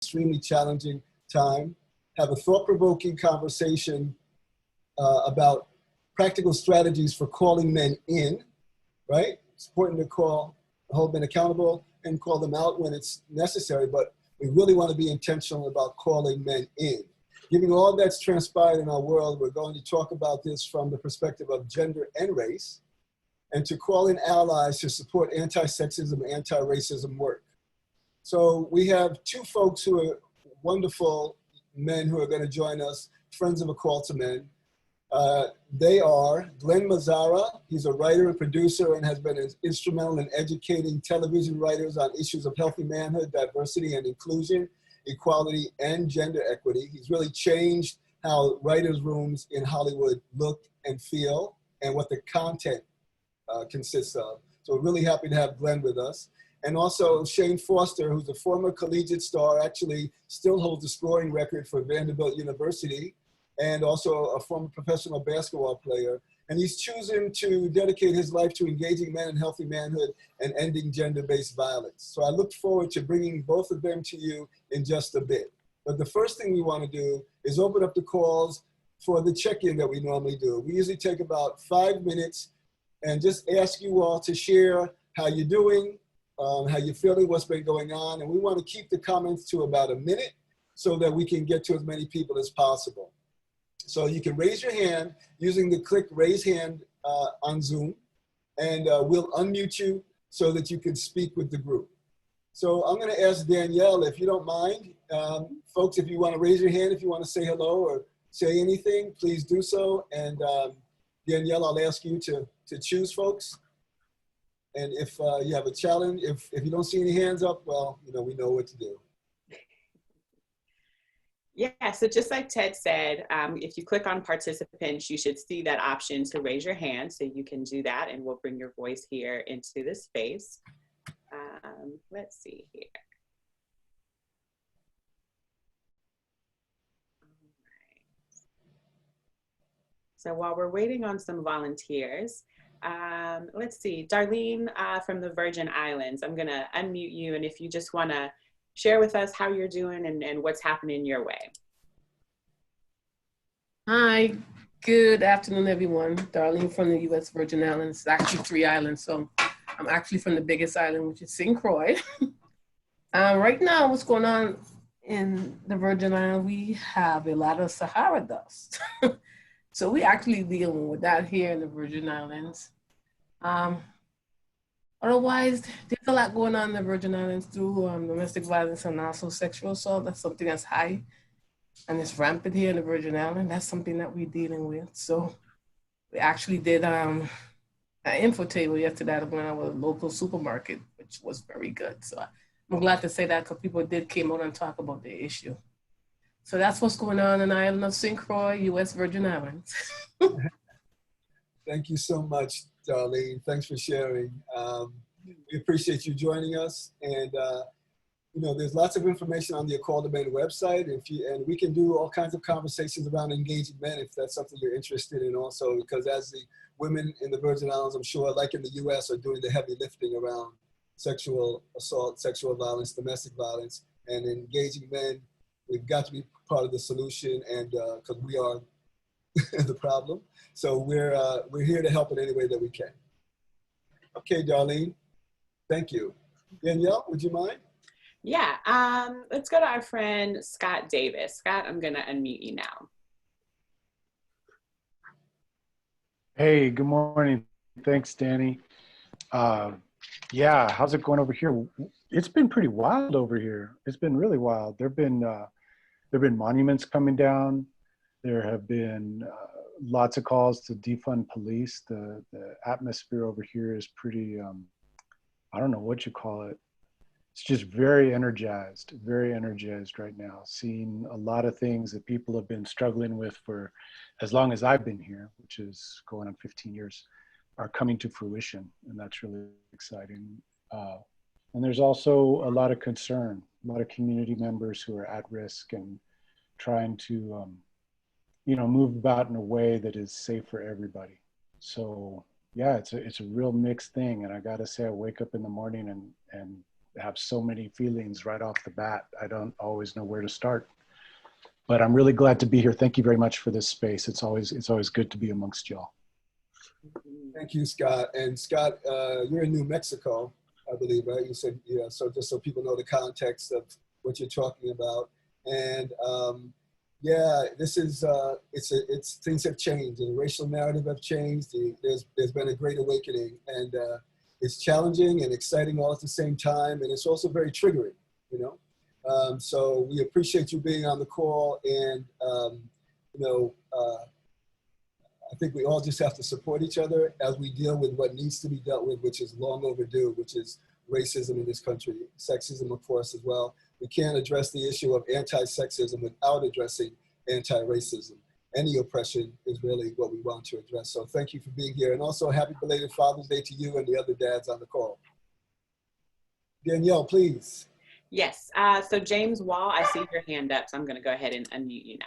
extremely challenging time, have a thought-provoking conversation about practical strategies for calling men in, right? It's important to hold men accountable and call them out when it's necessary, but we really want to be intentional about calling men in. Given all that's transpired in our world, we're going to talk about this from the perspective of gender and race, and to call in allies to support anti-sexism, anti-racism work. So we have two folks who are wonderful men who are going to join us, friends of A Call to Men. They are Glen Mazzara. He's a writer and producer and has been instrumental in educating television writers on issues of healthy manhood, diversity and inclusion, equality and gender equity. He's really changed how writers' rooms in Hollywood look and feel and what the content consists of. So we're really happy to have Glen with us. And also Shan, who's a former collegiate star, actually still holds the scoring record for Vanderbilt University, and also a former professional basketball player. And he's choosing to dedicate his life to engaging men in healthy manhood and ending gender-based violence. So I look forward to bringing both of them to you in just a bit. But the first thing we want to do is open up the calls for the check-in that we normally do. We usually take about 5 minutes and just ask you all to share how you're doing, how you're feeling, what's been going on. And we want to keep the comments to about a minute so that we can get to as many people as possible. So you can raise your hand using the click raise hand on Zoom, and we'll unmute you so that you can speak with the group. So I'm going to ask Danielle, if you don't mind, folks, if you want to raise your hand, if you want to say hello or say anything, please do so. And Danielle, I'll ask you to choose folks. And if you have a challenge, if you don't see any hands up, well, you know, we know what to do. Yeah, so just like Ted said, if you click on participants, you should see that option to raise your hand, so you can do that and we'll bring your voice here into the space. Let's see here. So while we're waiting on some volunteers, let's see, Darlene from the Virgin Islands, I'm gonna unmute you, and if you just wanna share with us how you're doing and what's happening your way. Hi, good afternoon, everyone. Darlene from the U.S. Virgin Islands. It's actually 3 islands, so I'm actually from the biggest island, which is St. Croix. Right now, what's going on in the Virgin Islands, we have a lot of Sahara dust. So we actually dealing with that here in the Virgin Islands. Otherwise, there's a lot going on in the Virgin Islands through domestic violence and also sexual assault. That's something that's high and it's rampant here in the Virgin Islands. That's something that we're dealing with. So we actually did an info table yesterday at our local supermarket, which was very good. So I'm glad to say that because people came out and talk about the issue. So that's what's going on in the island of St. Croix, U.S. Virgin Islands. Thank you so much, Darlene. Thanks for sharing. We appreciate you joining us. And you know, there's lots of information on the A Call to Men website. And we can do all kinds of conversations around engaging men if that's something you're interested in also, because as the women in the Virgin Islands, I'm sure, like in the US, are doing the heavy lifting around sexual assault, sexual violence, domestic violence, and engaging men. We've got to be part of the solution, and because we are the problem. So we're here to help in any way that we can. Okay, Darlene, thank you. Danielle, would you mind? Yeah, let's go to our friend, Scott Davis. Scott, I'm gonna unmute you now. Hey, good morning. Thanks, Danny. Yeah, how's it going over here? It's been pretty wild over here. It's been really wild. There've been monuments coming down. There have been lots of calls to defund police. The atmosphere over here is pretty, I don't know what you call it. It's just very energized right now. Seeing a lot of things that people have been struggling with for as long as I've been here, which is going on 15 years, are coming to fruition. And that's really exciting. And there's also a lot of concern, a lot of community members who are at risk and trying to, you know, move about in a way that is safe for everybody. So yeah, it's a real mixed thing. And I gotta say, I wake up in the morning and have so many feelings right off the bat. I don't always know where to start. But I'm really glad to be here. Thank you very much for this space. It's always good to be amongst y'all. Thank you, Scott. And Scott, you're in New Mexico, I believe, right? You said, yeah, so just so people know the context of what you're talking about. And yeah, this is, things have changed, and the racial narrative have changed. There's been a great awakening, and it's challenging and exciting all at the same time. And it's also very triggering, you know? So we appreciate you being on the call, and you know, I think we all just have to support each other as we deal with what needs to be dealt with, which is long overdue, which is racism in this country, sexism, of course, as well. We can't address the issue of anti-sexism without addressing anti-racism. Any oppression is really what we want to address. So thank you for being here, and also happy belated Father's Day to you and the other dads on the call. Danielle, please. Yes, so James Wall, I see your hand up, so I'm gonna go ahead and unmute you now.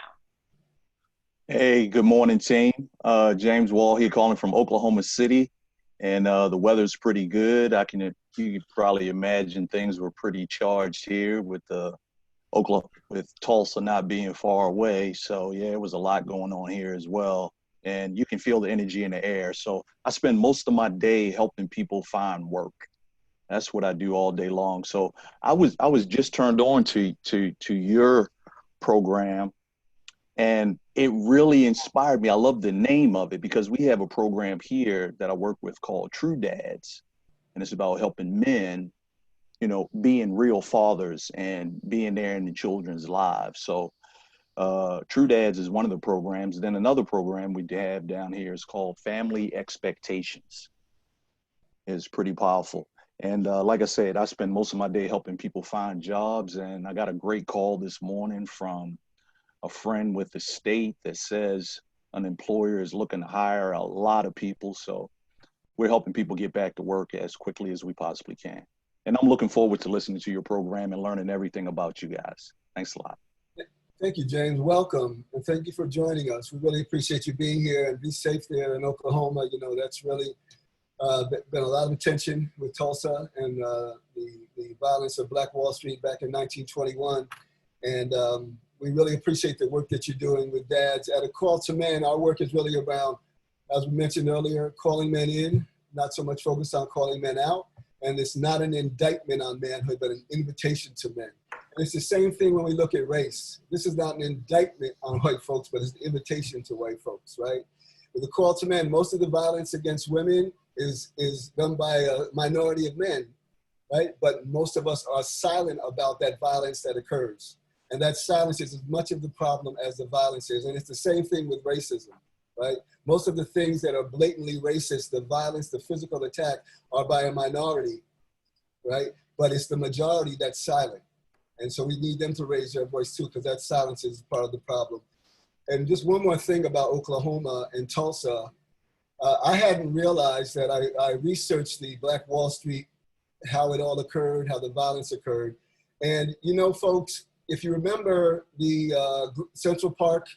Hey, good morning, team. James Wall here, calling from Oklahoma City, and the weather's pretty good. You could probably imagine things were pretty charged here with with Tulsa not being far away. So yeah, it was a lot going on here as well, and you can feel the energy in the air. So I spend most of my day helping people find work. That's what I do all day long. So I was just turned on to your program, and it really inspired me. I love the name of it because we have a program here that I work with called True Dads, and it's about helping men, you know, being real fathers and being there in the children's lives. So True Dads is one of the programs. Then another program we have down here is called Family Expectations. It's pretty powerful. And like I said, I spend most of my day helping people find jobs. And I got a great call this morning from a friend with the state that says an employer is looking to hire a lot of people. So we're helping people get back to work as quickly as we possibly can. And I'm looking forward to listening to your program and learning everything about you guys. Thanks a lot. Thank you, James. Welcome. And thank you for joining us. We really appreciate you being here, and be safe there in Oklahoma. You know, that's really been a lot of attention with Tulsa and the violence of Black Wall Street back in 1921. And we really appreciate the work that you're doing with dads. At A Call to Men, our work is really around, as we mentioned earlier, calling men in, not so much focused on calling men out. And it's not an indictment on manhood, but an invitation to men. And it's the same thing when we look at race. This is not an indictment on white folks, but it's an invitation to white folks, right? With A Call to Men, most of the violence against women is done by a minority of men, right? But most of us are silent about that violence that occurs. And that silence is as much of the problem as the violence is. And it's the same thing with racism, right? Most of the things that are blatantly racist, the violence, the physical attack, are by a minority, right? But it's the majority that's silent. And so we need them to raise their voice too, because that silence is part of the problem. And just one more thing about Oklahoma and Tulsa. I hadn't realized that I researched the Black Wall Street, how it all occurred, how the violence occurred. And you know, folks, if you remember the Central Park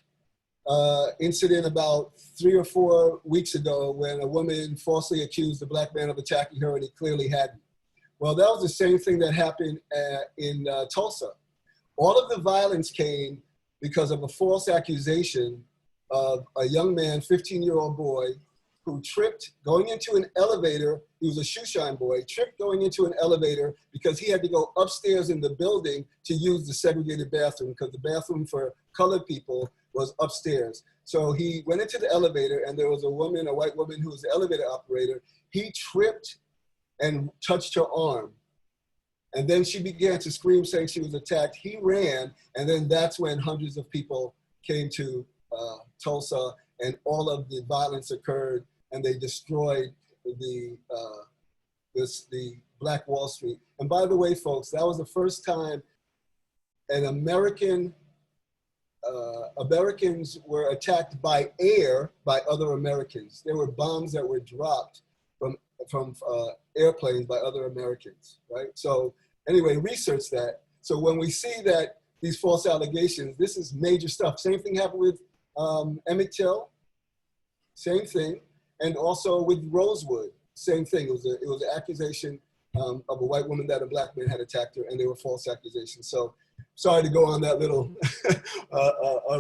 incident about 3 or 4 weeks ago, when a woman falsely accused a Black man of attacking her and he clearly hadn't. Well, that was the same thing that happened in Tulsa. All of the violence came because of a false accusation of a young man, 15-year-old boy, who tripped going into an elevator. He was a shoeshine boy, tripped going into an elevator because he had to go upstairs in the building to use the segregated bathroom, because the bathroom for colored people was upstairs. So he went into the elevator, and there was a woman, a white woman who was the elevator operator. He tripped and touched her arm. And then she began to scream, saying she was attacked. He ran, and then that's when hundreds of people came to Tulsa, and all of the violence occurred, and they destroyed the Black Wall Street. And by the way, folks, that was the first time Americans were attacked by air by other Americans. There were bombs that were dropped from airplanes by other Americans, right? So anyway, research that. So when we see that these false allegations, this is major stuff. Same thing happened with Emmett Till, same thing. And also with Rosewood, same thing. It was an accusation of a white woman that a black man had attacked her, and they were false accusations. So sorry to go on that little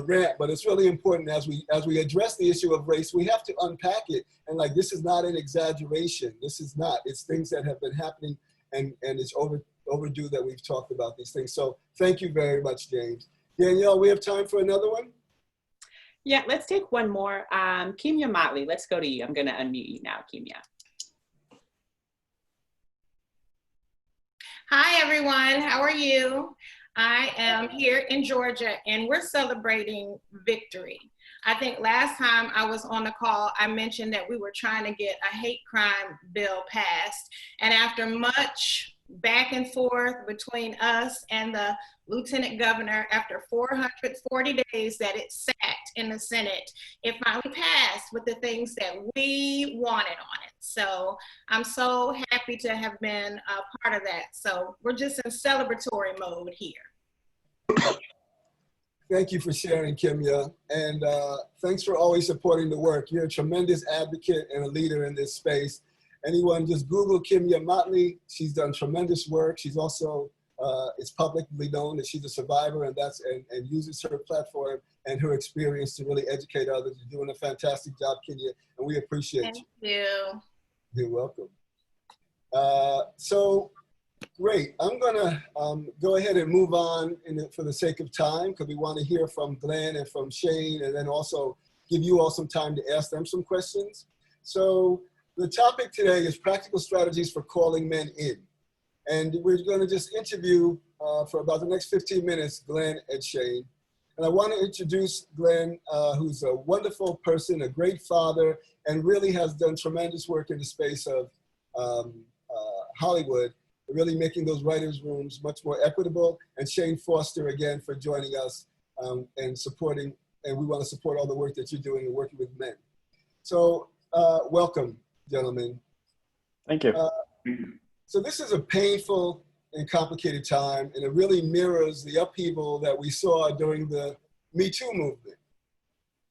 rant, but it's really important as we address the issue of race, we have to unpack it. And like, this is not an exaggeration. This is not. It's things that have been happening, and it's overdue that we've talked about these things. So thank you very much, James. Danielle, we have time for another one? Yeah, let's take one more. Kimya Motley, let's go to you. I'm going to unmute you now, Kimya. Hi, everyone. How are you? I am here in Georgia, and we're celebrating victory. I think last time I was on the call, I mentioned that we were trying to get a hate crime bill passed. And after much back and forth between us and the lieutenant governor, after 440 days that it sat in the Senate, it finally passed with the things that we wanted on it. So I'm so happy to have been a part of that. So we're just in celebratory mode here. Thank you for sharing, Kimya. And thanks for always supporting the work. You're a tremendous advocate and a leader in this space. Anyone, just Google Kimya Motley. She's done tremendous work. She's also, it's publicly known that she's a survivor, and uses her platform and her experience to really educate others. You're doing a fantastic job, Kimya, and we appreciate you. Thank you. You're welcome. So great. I'm gonna go ahead and move on for the sake of time, because we want to hear from Glen and from Shane, and then also give you all some time to ask them some questions. So the topic today is practical strategies for calling men in. And we're going to just interview for about the next 15 minutes, Glen and Shane. And I want to introduce Glen, who's a wonderful person, a great father, and really has done tremendous work in the space of Hollywood, really making those writers' rooms much more equitable. And Shane Foster, again, for joining us and supporting, and we want to support all the work that you're doing and working with men. So welcome, gentlemen. Thank you. So this is a painful and complicated time, and it really mirrors the upheaval that we saw during the Me Too movement.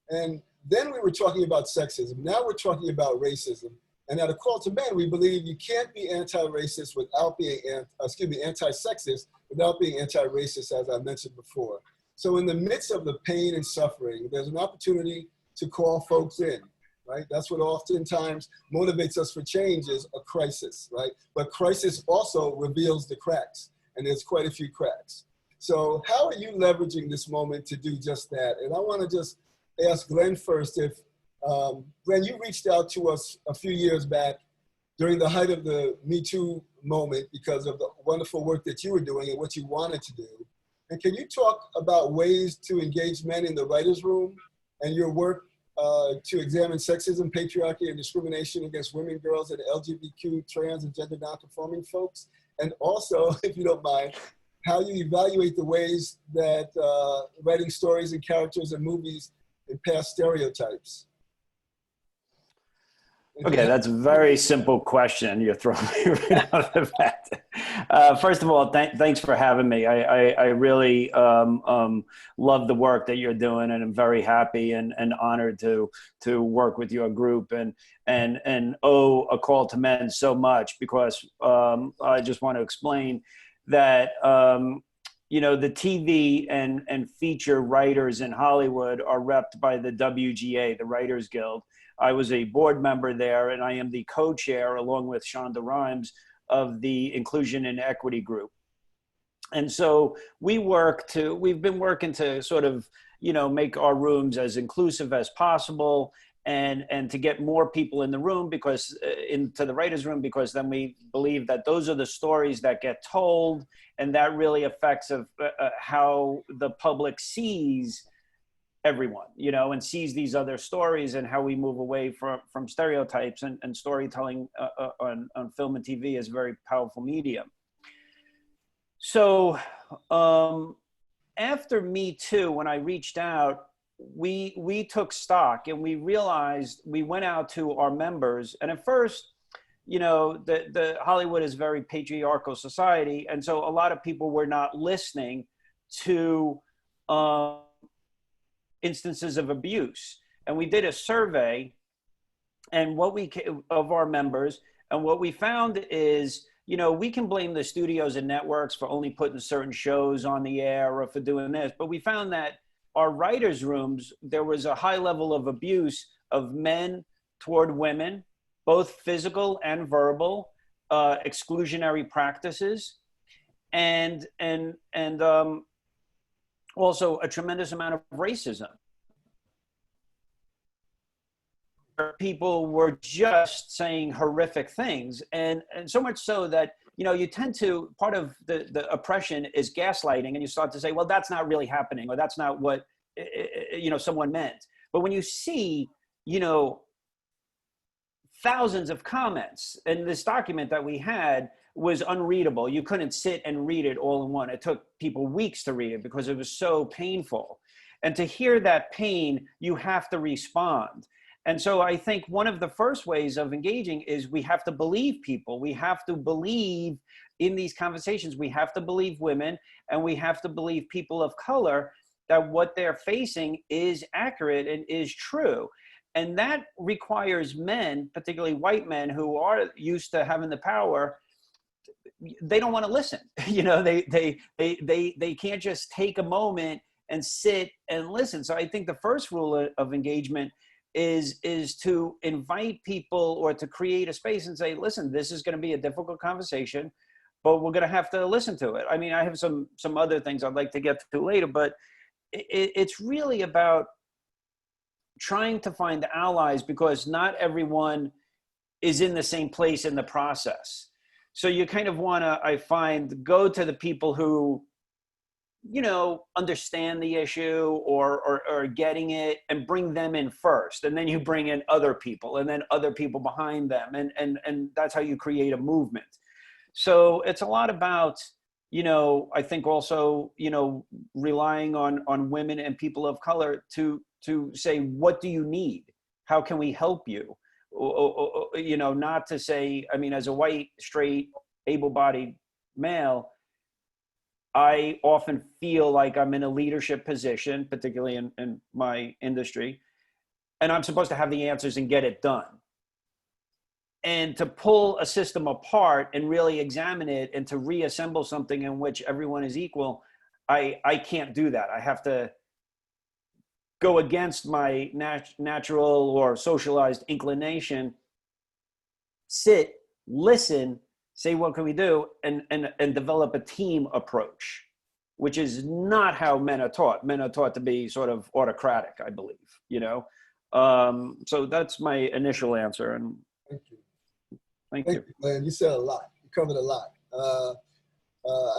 And then we were talking about sexism. Now we're talking about racism. And at A Call to Men, we believe you can't be anti-racist without being, anti-sexist without being anti-racist, as I mentioned before. So in the midst of the pain and suffering, there's an opportunity to call folks in, right? That's what oftentimes motivates us for change, is a crisis, right? But crisis also reveals the cracks, and there's quite a few cracks. So how are you leveraging this moment to do just that? And I want to just ask Glen first, if Glen, you reached out to us a few years back during the height of the Me Too moment because of the wonderful work that you were doing and what you wanted to do. And can you talk about ways to engage men in the writer's room and your work to examine sexism, patriarchy, and discrimination against women, girls, and LGBTQ, trans, and gender nonconforming folks? And also, if you don't mind, how you evaluate the ways that writing stories and characters and movies and past stereotypes. Okay, that's a very simple question. You're throwing me right out of the bat. First of all, thanks for having me. I really love the work that you're doing, and I'm very happy and honored to work with your group and owe A Call to Men so much, because I just want to explain that you know, the TV and feature writers in Hollywood are repped by the WGA, the Writers Guild. I was a board member there, and I am the co-chair, along with Shonda Rhimes, of the Inclusion and Equity Group. And so we've been working to sort of, you know, make our rooms as inclusive as possible, and to get more people in the room, because into the writer's room, because then we believe that those are the stories that get told, and that really affects how the public sees everyone, you know, and sees these other stories, and how we move away from stereotypes, and storytelling on film and TV is a very powerful medium. So after Me Too, when I reached out, we took stock, and we realized, we went out to our members, and at first, you know, the Hollywood is a very patriarchal society, and so a lot of people were not listening to instances of abuse. And we did a survey of our members, and what we found is you know, we can blame the studios and networks for only putting certain shows on the air or for doing this, but we found that our writers' rooms, there was a high level of abuse of men toward women, both physical and verbal, exclusionary practices, and also a tremendous amount of racism. People were just saying horrific things, and so much so that, you know, you tend to, part of the oppression is gaslighting, and you start to say, well, that's not really happening, or that's not what, you know, someone meant. But when you see, you know, thousands of comments, and this document that we had was unreadable. You couldn't sit and read it all in one. It took people weeks to read it because it was so painful. And to hear that pain, you have to respond. And so I think one of the first ways of engaging is we have to believe people. We have to believe in these conversations. We have to believe women, and we have to believe people of color, that what they're facing is accurate and is true. And that requires men, particularly white men who are used to having the power, they don't want to listen. You know, they can't just take a moment and sit and listen. So I think the first rule of engagement is to invite people, or to create a space and say, listen, this is going to be a difficult conversation, but we're going to have to listen to it. I mean, I have some other things I'd like to get to later, but it's really about trying to find allies, because not everyone is in the same place in the process. So you kind of want to, I find, go to the people who, you know, understand the issue or are getting it, and bring them in first. And then you bring in other people, and then other people behind them. And that's how you create a movement. So it's a lot about, you know, I think also, you know, relying on women and people of color to say, what do you need? How can we help you? You know, not to say, I mean, as a white, straight, able-bodied male, I often feel like I'm in a leadership position, particularly in my industry, and I'm supposed to have the answers and get it done. And to pull a system apart and really examine it, and to reassemble something in which everyone is equal, I can't do that. I have to go against my natural or socialized inclination, sit, listen, say, what can we do? And develop a team approach, which is not how men are taught. Men are taught to be sort of autocratic, I believe, you know? So that's my initial answer. And Thank you. Thank you. Glenn. You said a lot. You covered a lot.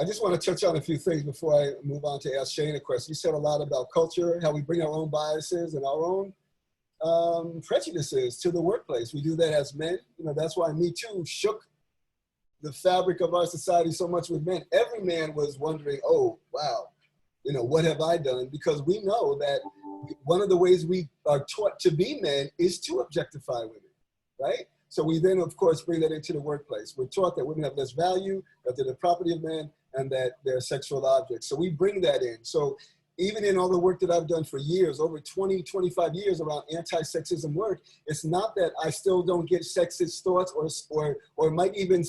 I just want to touch on a few things before I move on to ask Shane a question. You said a lot about culture, how we bring our own biases and our own prejudices to the workplace. We do that as men. You know, that's why Me Too shook the fabric of our society so much with men. Every man was wondering, oh, wow, you know, what have I done? Because we know that one of the ways we are taught to be men is to objectify women, right? So we then, of course, bring that into the workplace. We're taught that women have less value, that they're the property of men, and that they're sexual objects. So we bring that in. So even in all the work that I've done for years, over 20, 25 years around anti-sexism work, it's not that I still don't get sexist thoughts or might even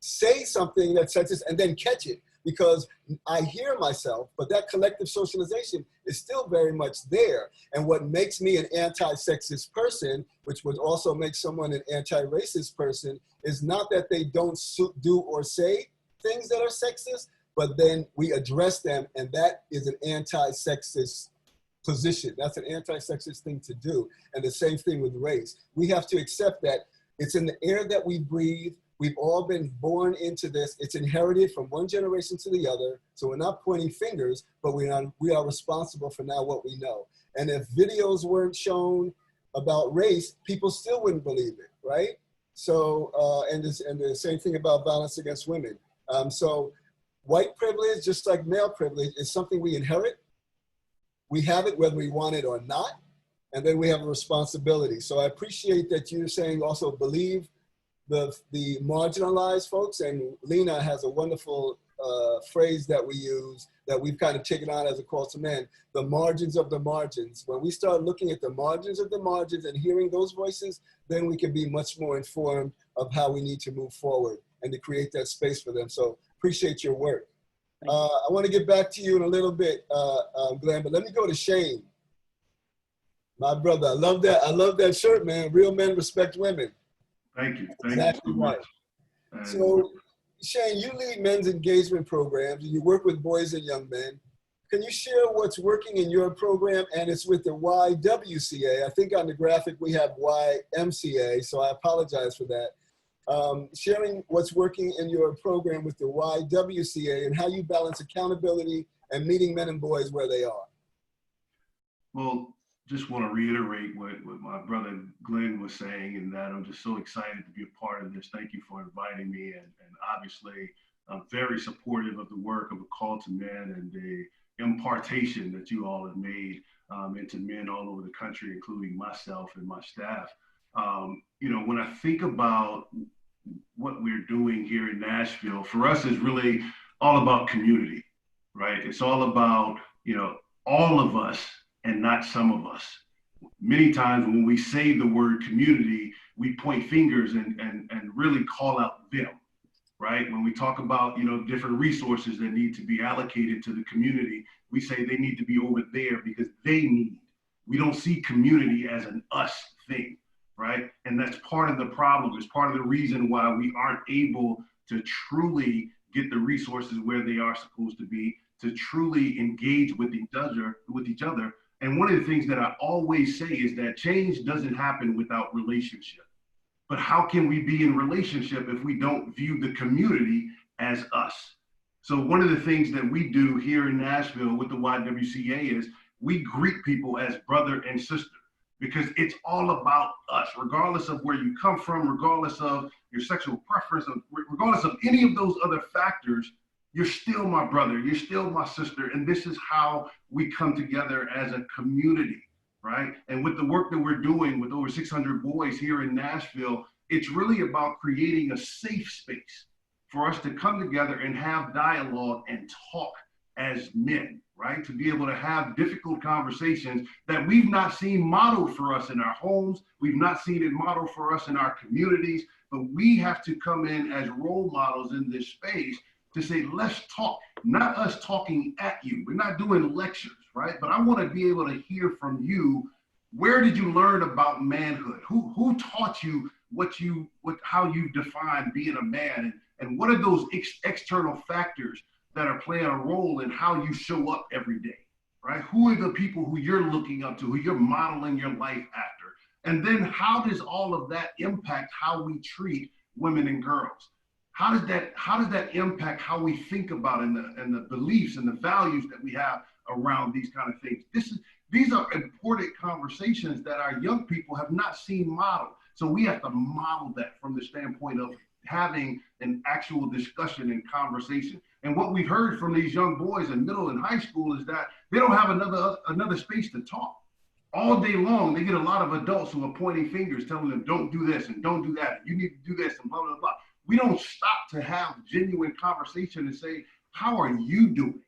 say something that's sexist and then catch it, because I hear myself, but that collective socialization is still very much there. And what makes me an anti-sexist person, which would also make someone an anti-racist person, is not that they don't do or say things that are sexist, but then we address them, and that is an anti-sexist position. That's an anti-sexist thing to do. And the same thing with race. We have to accept that it's in the air that we breathe. We've all been born into this. It's inherited from one generation to the other. So we're not pointing fingers, but we are responsible for now what we know. And if videos weren't shown about race, people still wouldn't believe it, right? So, and the same thing about violence against women. So white privilege, just like male privilege, is something we inherit. We have it whether we want it or not. And then we have a responsibility. So I appreciate that you're saying also believe the marginalized folks, and Lena has a wonderful phrase that we use that we've kind of taken on as a call to men, the margins of the margins. When we start looking at the margins of the margins and hearing those voices, then we can be much more informed of how we need to move forward and to create that space for them. So appreciate your work. I want to get back to you in a little bit, Glenn, but let me go to Shane. My brother, I love that. I love that shirt, man. Real men respect women. Thank you. Thank exactly you so right. much. So, Shane, you lead men's engagement programs and you work with boys and young men. Can you share what's working in your program? And it's with the YWCA. I think on the graphic we have YMCA, so I apologize for that. Sharing what's working in your program with the YWCA and how you balance accountability and meeting men and boys where they are. Well, just want to reiterate what my brother Glenn was saying, and that I'm just so excited to be a part of this. Thank you for inviting me, and obviously I'm very supportive of the work of A Call to Men and the impartation that you all have made into men all over the country, including myself and my staff. You know, when I think about what we're doing here in Nashville, for us is really all about community, right? It's all about, you know, all of us and not some of us. Many times when we say the word community, we point fingers and really call out them, right? When we talk about, you know, different resources that need to be allocated to the community, we say they need to be over there because they need. We don't see community as an us thing, right? And that's part of the problem. It's part of the reason why we aren't able to truly get the resources where they are supposed to be, to truly engage with each other. And one of the things that I always say is that change doesn't happen without relationship. But how can we be in relationship if we don't view the community as us? So one of the things that we do here in Nashville with the YWCA is we greet people as brother and sister, because it's all about us, regardless of where you come from, regardless of your sexual preference, regardless of any of those other factors. You're still my brother, you're still my sister, and this is how we come together as a community, right? And with the work that we're doing with over 600 boys here in Nashville, it's really about creating a safe space for us to come together and have dialogue and talk as men, right? To be able to have difficult conversations that we've not seen modeled for us in our homes, we've not seen it modeled for us in our communities, but we have to come in as role models in this space to say, let's talk, not us talking at you. We're not doing lectures, right? But I want to be able to hear from you. Where did you learn about manhood? Who taught you how you define being a man? And what are those external factors that are playing a role in how you show up every day, right? Who are the people who you're looking up to, who you're modeling your life after? And then how does all of that impact how we treat women and girls? How does that impact how we think about and the beliefs and the values that we have around these kind of things? These are important conversations that our young people have not seen modeled. So we have to model that from the standpoint of having an actual discussion and conversation. And what we've heard from these young boys in middle and high school is that they don't have another space to talk. All day long, they get a lot of adults who are pointing fingers, telling them, don't do this and don't do that. You need to do this and blah, blah, blah. We don't stop to have genuine conversation and say, how are you doing?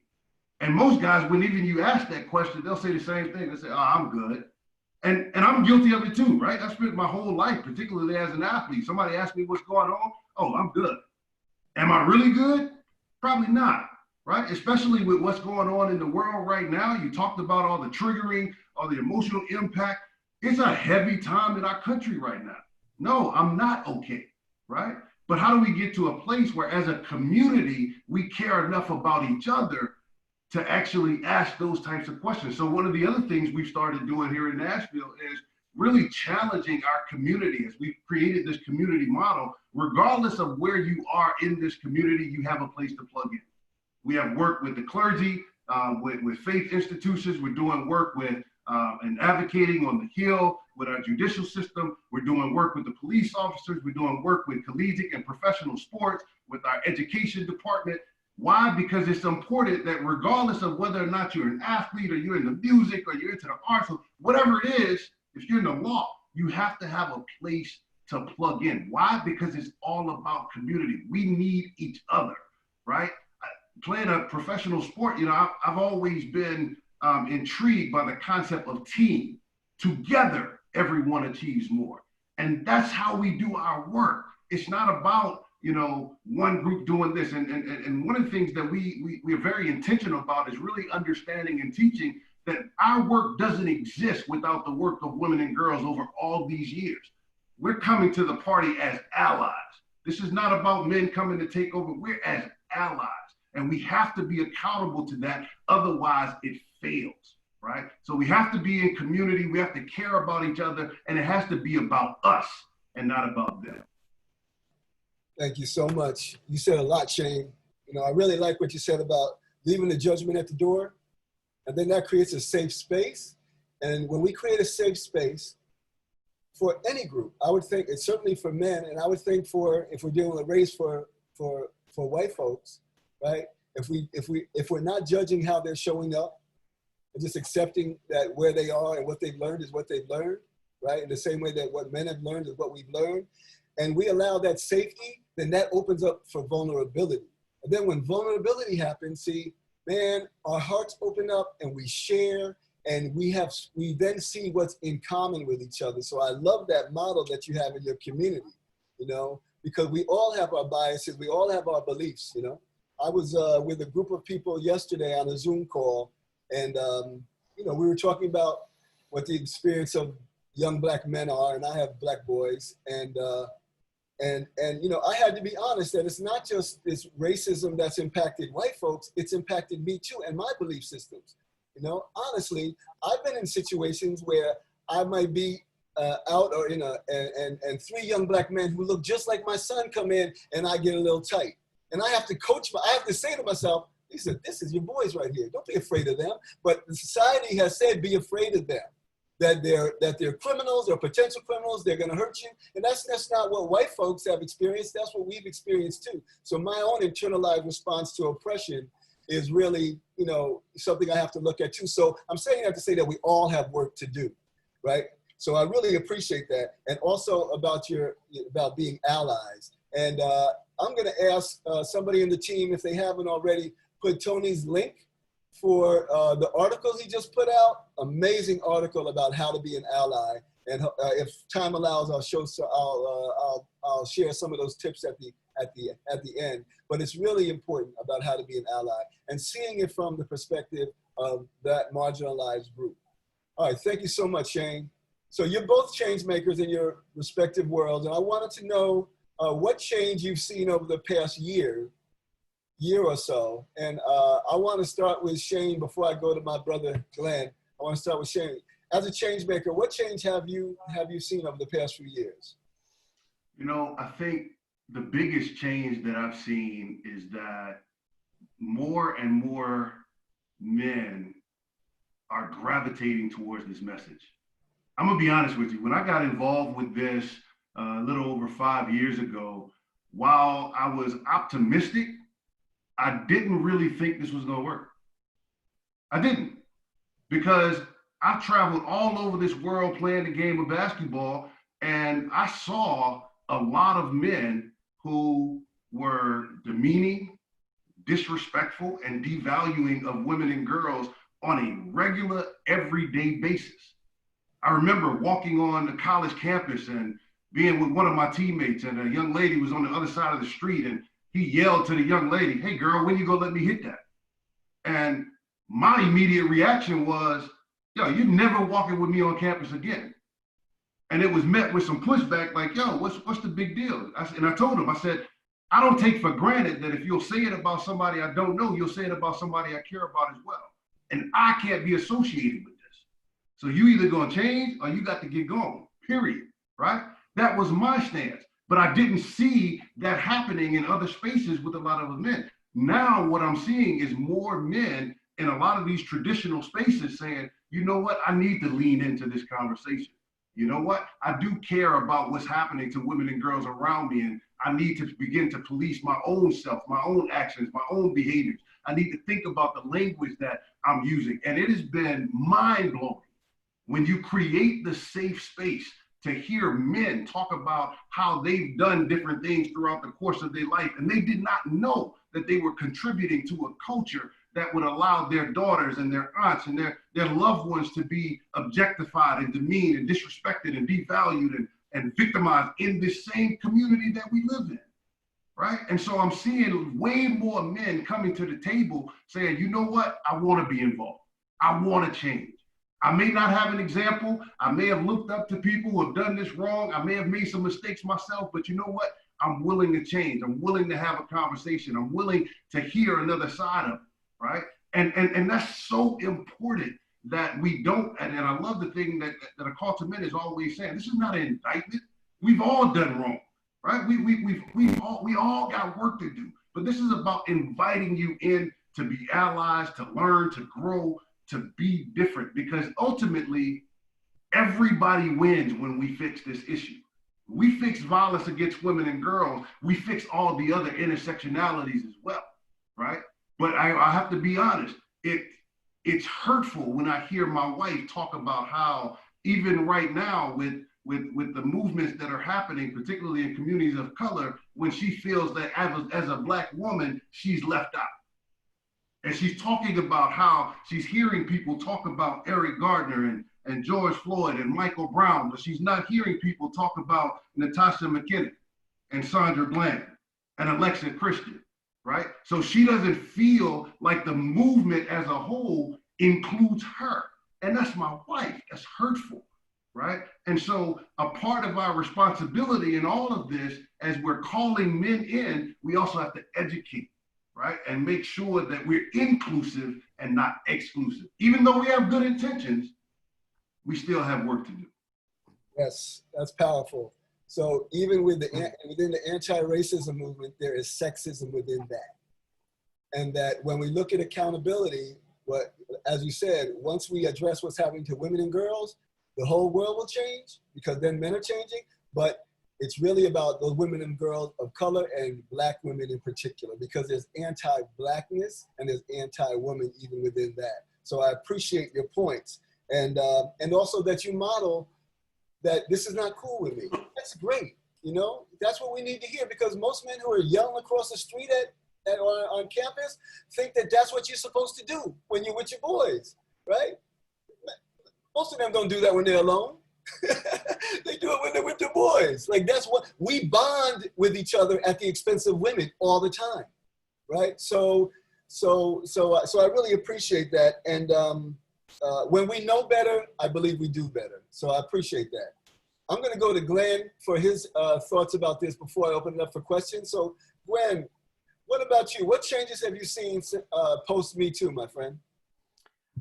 And most guys, when even you ask that question, they'll say the same thing. They say, oh, I'm good. And I'm guilty of it too, right? I spent my whole life, particularly as an athlete. Somebody asks me what's going on. Oh, I'm good. Am I really good? Probably not, right? Especially with what's going on in the world right now. You talked about all the triggering, all the emotional impact. It's a heavy time in our country right now. No, I'm not okay, right? But how do we get to a place where as a community, we care enough about each other to actually ask those types of questions? So one of the other things we've started doing here in Nashville is really challenging our community as we've created this community model. Regardless of where you are in this community, you have a place to plug in. We have worked with the clergy, with faith institutions. We're doing work with and advocating on the Hill with our judicial system. We're doing work with the police officers. We're doing work with collegiate and professional sports, with our education department. Why? Because it's important that regardless of whether or not you're an athlete or you're in the music or you're into the arts or whatever it is, if you're in the law, you have to have a place to plug in. Why? Because it's all about community. We need each other, right? Playing a professional sport, you know, I've always been intrigued by the concept of team. Together, everyone achieves more. And that's how we do our work. It's not about, you know, one group doing this. And one of the things that we're very intentional about is really understanding and teaching that our work doesn't exist without the work of women and girls over all these years. We're coming to the party as allies. This is not about men coming to take over. We're as allies, and we have to be accountable to that. Otherwise, it fails, right? So we have to be in community. We have to care about each other, and it has to be about us and not about them. Thank you so much. You said a lot, Shane. You know, I really like what you said about leaving the judgment at the door, and then that creates a safe space. And when we create a safe space for any group, I would think it's certainly for men, and I would think for, if we're dealing with race for white folks, right? If we're not judging how they're showing up, and just accepting that where they are and what they've learned is what they've learned, right? In the same way that what men have learned is what we've learned, and we allow that safety, then that opens up for vulnerability. And then when vulnerability happens, see, man, our hearts open up and we share, and we then see what's in common with each other. So I love that model that you have in your community, you know, because we all have our biases, we all have our beliefs, you know. I was with a group of people yesterday on a Zoom call, and you know, we were talking about what the experience of young Black men are, and I have Black boys, and you know, I had to be honest that it's not just this racism that's impacted white folks, it's impacted me too and my belief systems. You know, honestly, I've been in situations where I might be out or in and three young Black men who look just like my son come in, and I get a little tight. And I have to I have to say to myself, Lisa, this is your boys right here. Don't be afraid of them. But the society has said, be afraid of them. That they're criminals or potential criminals, they're gonna hurt you. And that's not what white folks have experienced, that's what we've experienced too. So my own internalized response to oppression is really, you know, something I have to look at too. So I'm saying that to say that we all have work to do, right? So I really appreciate that. And also about being allies. And I'm gonna ask somebody in the team, if they haven't already, put Tony's link for the article he just put out. Amazing article about how to be an ally. And if time allows, I'll share some of those tips at the end. But it's really important about how to be an ally and seeing it from the perspective of that marginalized group. All right, thank you so much, Shane. So you're both change makers in your respective worlds, and I wanted to know what change you've seen over the past year or so. And I want to start with Shane before I go to my brother Glen. I want to start with Shane. As a change maker, what change have you seen over the past few years? You know, I think the biggest change that I've seen is that more and more men are gravitating towards this message. I'm gonna be honest with you. When I got involved with this a little over 5 years ago, while I was optimistic, I didn't really think this was gonna work. I didn't, because I traveled all over this world playing the game of basketball, and I saw a lot of men who were demeaning, disrespectful, and devaluing of women and girls on a regular, everyday basis. I remember walking on the college campus and being with one of my teammates, and a young lady was on the other side of the street, and he yelled to the young lady, "Hey girl, when you gonna let me hit that?" And my immediate reaction was, "Yo, you're never walking with me on campus again." And it was met with some pushback, like, "Yo, what's the big deal?" And I told him, I said, "I don't take for granted that if you'll say it about somebody I don't know, you'll say it about somebody I care about as well. And I can't be associated with this. So you either gonna change or you got to get going, period," right? That was my stance. But I didn't see that happening in other spaces with a lot of men. Now what I'm seeing is more men in a lot of these traditional spaces saying, "You know what, I need to lean into this conversation. You know what, I do care about what's happening to women and girls around me, and I need to begin to police my own self, my own actions, my own behaviors. I need to think about the language that I'm using." And it has been mind-blowing when you create the safe space to hear men talk about how they've done different things throughout the course of their life, and they did not know that they were contributing to a culture that would allow their daughters and their aunts and their loved ones to be objectified and demeaned and disrespected and devalued and victimized in this same community that we live in. right? And so I'm seeing way more men coming to the table saying, you know what? I want to be involved. I want to change. I may not have an example. I may have looked up to people who have done this wrong. I may have made some mistakes myself, but you know what? I'm willing to change. I'm willing to have a conversation. I'm willing to hear another side of it, right? And that's so important that we don't, and I love the thing that a call to men is always saying, this is not an indictment. We've all done wrong, right? We all got work to do, but this is about inviting you in to be allies, to learn, to grow, to be different, because ultimately everybody wins when we fix this issue. We fix violence against women and girls, we fix all the other intersectionalities as well, right? But I have to be honest, it's hurtful when I hear my wife talk about how even right now with the movements that are happening, particularly in communities of color, when she feels that as a Black woman, she's left out. And she's talking about how she's hearing people talk about Eric Gardner and George Floyd and Michael Brown, but she's not hearing people talk about Natasha McKinnon and Sandra Glen and Alexa Christian, right? So she doesn't feel like the movement as a whole includes her. And that's my wife. That's hurtful, right? And so a part of our responsibility in all of this, as we're calling men in, we also have to educate, right? And make sure that we're inclusive and not exclusive. Even though we have good intentions, we still have work to do. Yes, that's powerful. So even within the anti-racism movement, there is sexism within that. And that when we look at accountability, as you said, once we address what's happening to women and girls, the whole world will change, because then men are changing. But it's really about those women and girls of color and Black women in particular, because there's anti-Blackness and there's anti-woman even within that. So I appreciate your points. And also that you model that this is not cool with me. That's great. You know, that's what we need to hear, because most men who are yelling across the street on campus think that that's what you're supposed to do when you're with your boys, right? Most of them don't do that when they're alone. They do it when they're with their boys. Like, that's what we bond with each other at the expense of women all the time, right? So I really appreciate that. And when we know better, I believe we do better. So I appreciate that. I'm going to go to Glen for his thoughts about this before I open it up for questions. So Glen, what about you? What changes have you seen post Me Too, my friend?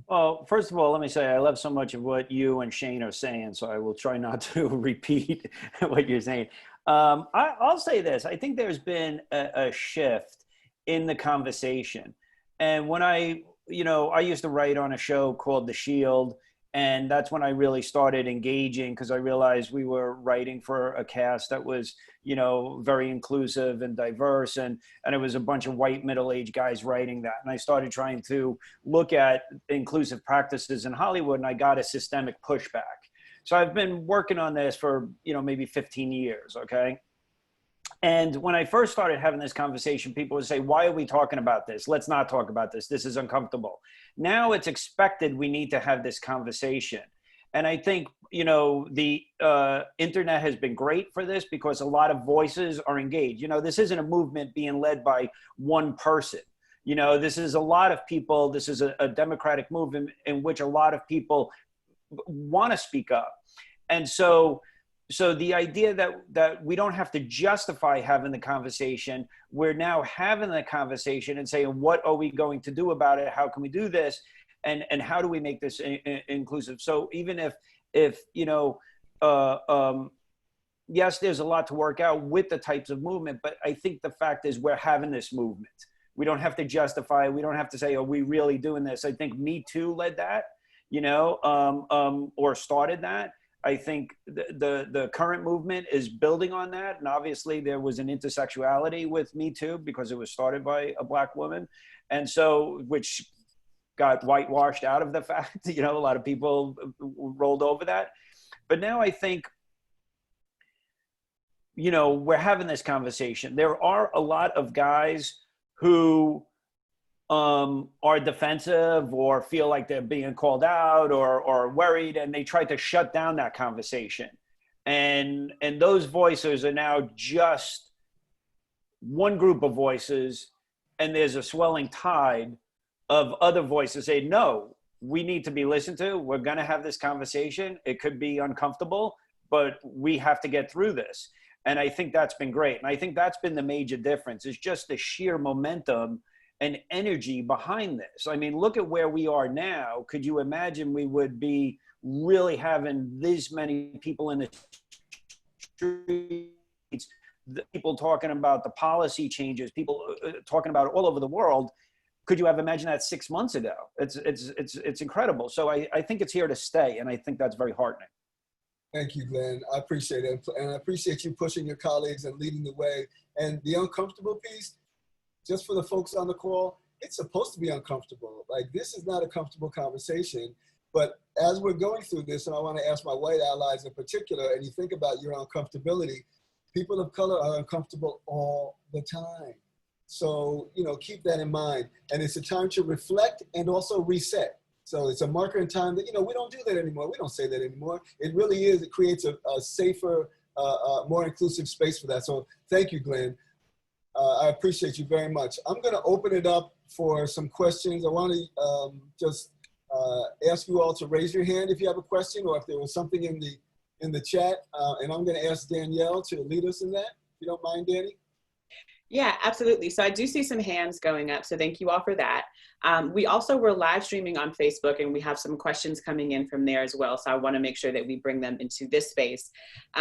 Well, first of all, let me say I love so much of what you and Shane are saying, so I will try not to repeat what you're saying. I'll say this. I think there's been a shift in the conversation. And when I used to write on a show called The Shield, and that's when I really started engaging, because I realized we were writing for a cast that was, very inclusive and diverse, and it was a bunch of white middle-aged guys writing that. And I started trying to look at inclusive practices in Hollywood, and I got a systemic pushback. So I've been working on this for, maybe 15 years, okay? And when I first started having this conversation, people would say, why are we talking about this? Let's not talk about this. This is uncomfortable. Now it's expected we need to have this conversation. And I think, the internet has been great for this, because a lot of voices are engaged. This isn't a movement being led by one person. This is a lot of people. This is a democratic movement in which a lot of people want to speak up. And so the idea that we don't have to justify having the conversation, we're now having the conversation and saying, what are we going to do about it? How can we do this? And how do we make this inclusive? So even if yes, there's a lot to work out with the types of movement, but I think the fact is we're having this movement. We don't have to justify it. We don't have to say, are we really doing this? I think Me Too led that, or started that. I think the current movement is building on that. And obviously there was an intersectionality with Me Too, because it was started by a Black woman. And so, which got whitewashed out of the fact, a lot of people rolled over that. But now I think, we're having this conversation. There are a lot of guys who are defensive or feel like they're being called out or worried, and they try to shut down that conversation. And those voices are now just one group of voices and there's a swelling tide of other voices say, no, we need to be listened to. We're going to have this conversation. It could be uncomfortable, but we have to get through this. And I think that's been great. And I think that's been the major difference, is just the sheer momentum and energy behind this. I mean, look at where we are now. Could you imagine we would be really having this many people in the streets, the people talking about the policy changes, people talking about it all over the world? Could you have imagined that 6 months ago? It's incredible. So I think it's here to stay, and I think that's very heartening. Thank you, Glenn. I appreciate it. And I appreciate you pushing your colleagues and leading the way. And the uncomfortable piece, just for the folks on the call, it's supposed to be uncomfortable. Like, this is not a comfortable conversation. But as we're going through this, and I want to ask my white allies in particular, and you think about your uncomfortability, people of color are uncomfortable all the time. So, you know, keep that in mind. And it's a time to reflect and also reset. So it's a marker in time that, you know, we don't do that anymore. We don't say that anymore. It really is. It creates a safer, more inclusive space for that. So thank you, Glenn. I appreciate you very much. I'm going to open it up for some questions. I want to just ask you all to raise your hand if you have a question, or if there was something in the chat. And I'm going to ask Danielle to lead us in that, if you don't mind, Danny. Yeah, absolutely. So I do see some hands going up, so thank you all for that. We also were live streaming on Facebook, and we have some questions coming in from there as well. So I want to make sure that we bring them into this space.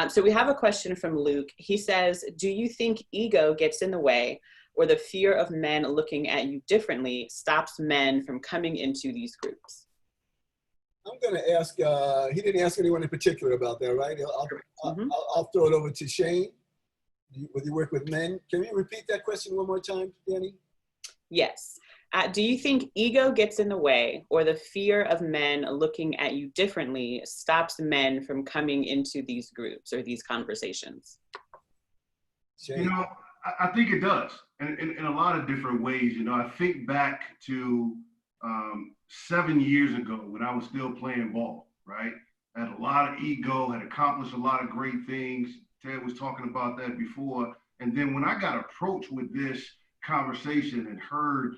So we have a question from Luke. He says, do you think ego gets in the way, or the fear of men looking at you differently stops men from coming into these groups? I'm going to ask, he didn't ask anyone in particular about that, right? I'll throw it over to Shane. When you work with men. Can you repeat that question one more time, Danny? Yes. Do you think ego gets in the way, or the fear of men looking at you differently stops men from coming into these groups or these conversations? Shane. You know, I think it does, and in a lot of different ways. You know, I think back to 7 years ago when I was still playing ball, right? I had a lot of ego, had accomplished a lot of great things. Ted was talking about that before. And then when I got approached with this conversation and heard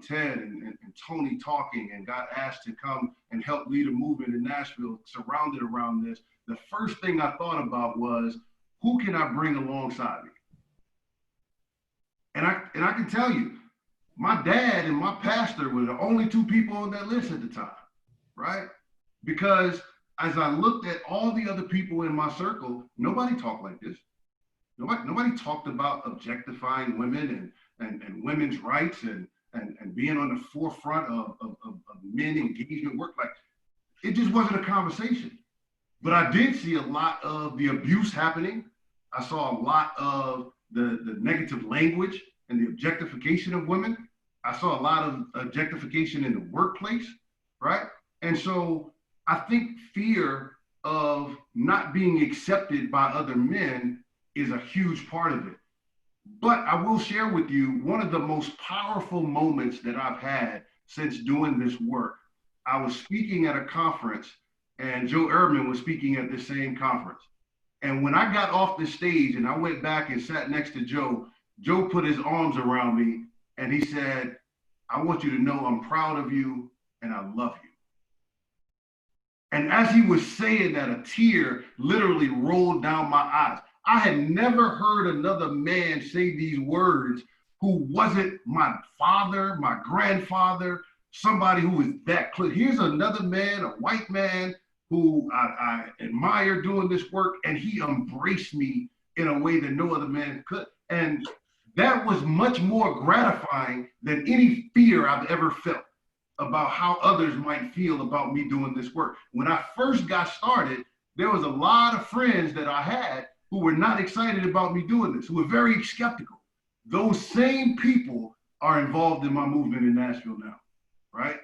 Ted and Tony talking, and got asked to come and help lead a movement in Nashville surrounded around this, the first thing I thought about was, who can I bring alongside me? And I can tell you, my dad and my pastor were the only two people on that list at the time, right? Because as I looked at all the other people in my circle, nobody talked like this. Nobody talked about objectifying women and women's rights and being on the forefront of men engagement work. Like, it just wasn't a conversation. But I did see a lot of the abuse happening. I saw a lot of the negative language and the objectification of women. I saw a lot of objectification in the workplace, right? And so I think fear of not being accepted by other men is a huge part of it. But I will share with you one of the most powerful moments that I've had since doing this work. I was speaking at a conference, and Joe Ehrman was speaking at the same conference. And when I got off the stage and I went back and sat next to Joe, Joe put his arms around me and he said, I want you to know I'm proud of you and I love you. And as he was saying that, a tear literally rolled down my eyes. I had never heard another man say these words who wasn't my father, my grandfather, somebody who was that close. Here's another man, a white man, who I admire doing this work, and he embraced me in a way that no other man could. And that was much more gratifying than any fear I've ever felt about how others might feel about me doing this work. When I first got started, there was a lot of friends that I had who were not excited about me doing this, who were very skeptical. Those same people are involved in my movement in Nashville now, right?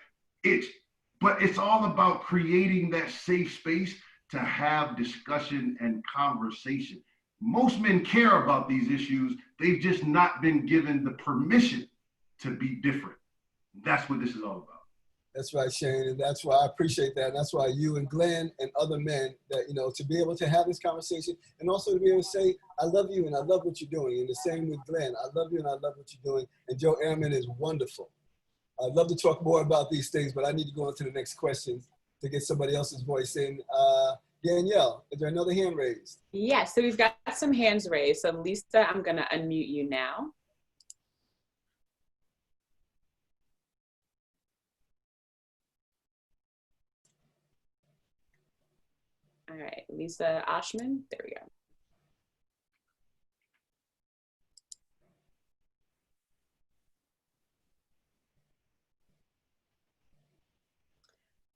But it's all about creating that safe space to have discussion and conversation. Most men care about these issues. They've just not been given the permission to be different. That's what this is all about. That's right, Shane, and that's why I appreciate that. And that's why you and Glenn and other men that, you know, to be able to have this conversation and also to be able to say, I love you and I love what you're doing. And the same with Glenn, I love you and I love what you're doing. And Joe Airman is wonderful. I'd love to talk more about these things, but I need to go on to the next question to get somebody else's voice in. Danielle, is there another hand raised? Yes, so we've got some hands raised. So Lisa, I'm gonna unmute you now. All right, Lisa Oshman, there we go.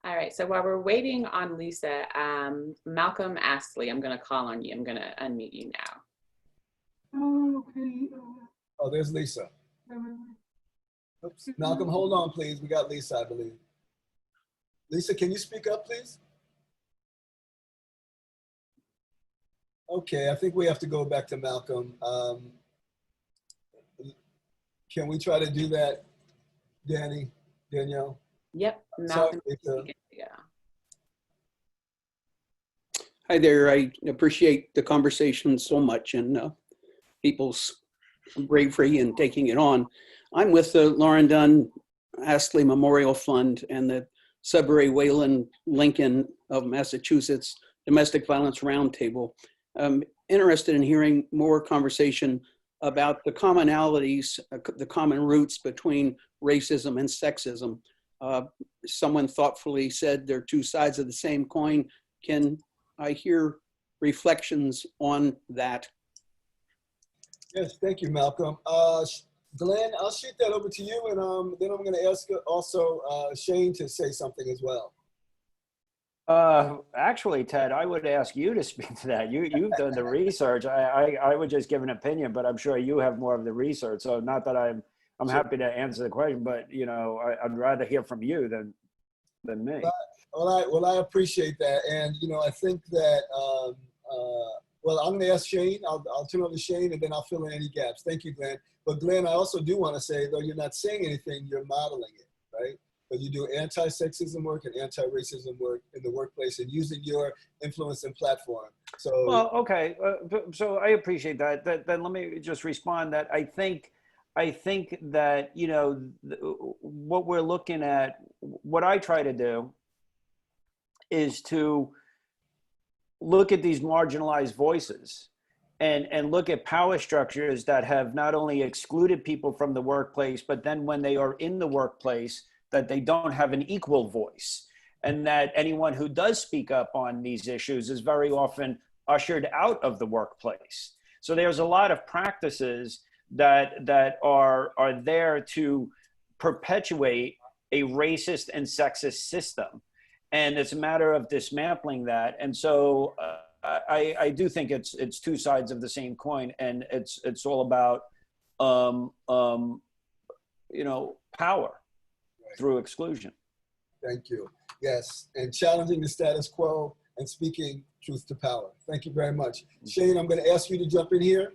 All right, so while we're waiting on Lisa, Malcolm Astley, I'm gonna call on you. I'm gonna unmute you now. Okay. Oh, there's Lisa. Oops. Malcolm, hold on, please. We got Lisa, I believe. Lisa, can you speak up, please? Okay, I think we have to go back to Malcolm. Can we try to do that, Danielle? Yep, Malcolm. Sorry, Yeah. Hi there. I appreciate the conversation so much and people's bravery in taking it on. I'm with the Lauren Dunn Astley Memorial Fund and the Sudbury Wayland Lincoln of Massachusetts Domestic Violence Roundtable. I'm interested in hearing more conversation about the commonalities, the common roots between racism and sexism. Someone thoughtfully said they're two sides of the same coin. Can I hear reflections on that? Yes, thank you, Malcolm. Glenn, I'll shoot that over to you, and then I'm going to ask also Shane to say something as well. Actually, Ted, I would ask you to speak to that. You've done the research. I would just give an opinion, but I'm sure you have more of the research. So not that I'm happy to answer the question, but you know, I'd rather hear from you than me. Well, I appreciate that, and you know, I think that well, I'm going to ask Shane. I'll turn over to Shane, and then I'll fill in any gaps. Thank you, Glenn. But Glenn, I also do want to say, though you're not saying anything, you're modeling it, right? But you do anti-sexism work and anti-racism work in the workplace, and using your influence and platform. So, well, okay. So I appreciate that. Then let me just respond that I think that, you know, what we're looking at, what I try to do is to look at these marginalized voices and look at power structures that have not only excluded people from the workplace, but then when they are in the workplace, that they don't have an equal voice, and that anyone who does speak up on these issues is very often ushered out of the workplace. So there's a lot of practices that are there to perpetuate a racist and sexist system. And it's a matter of dismantling that. And so I do think it's two sides of the same coin, and it's all about you know, power through exclusion. thank you. Yes, and challenging the status quo and speaking truth to power. Thank you very much. Shane, I'm going to ask you to jump in here.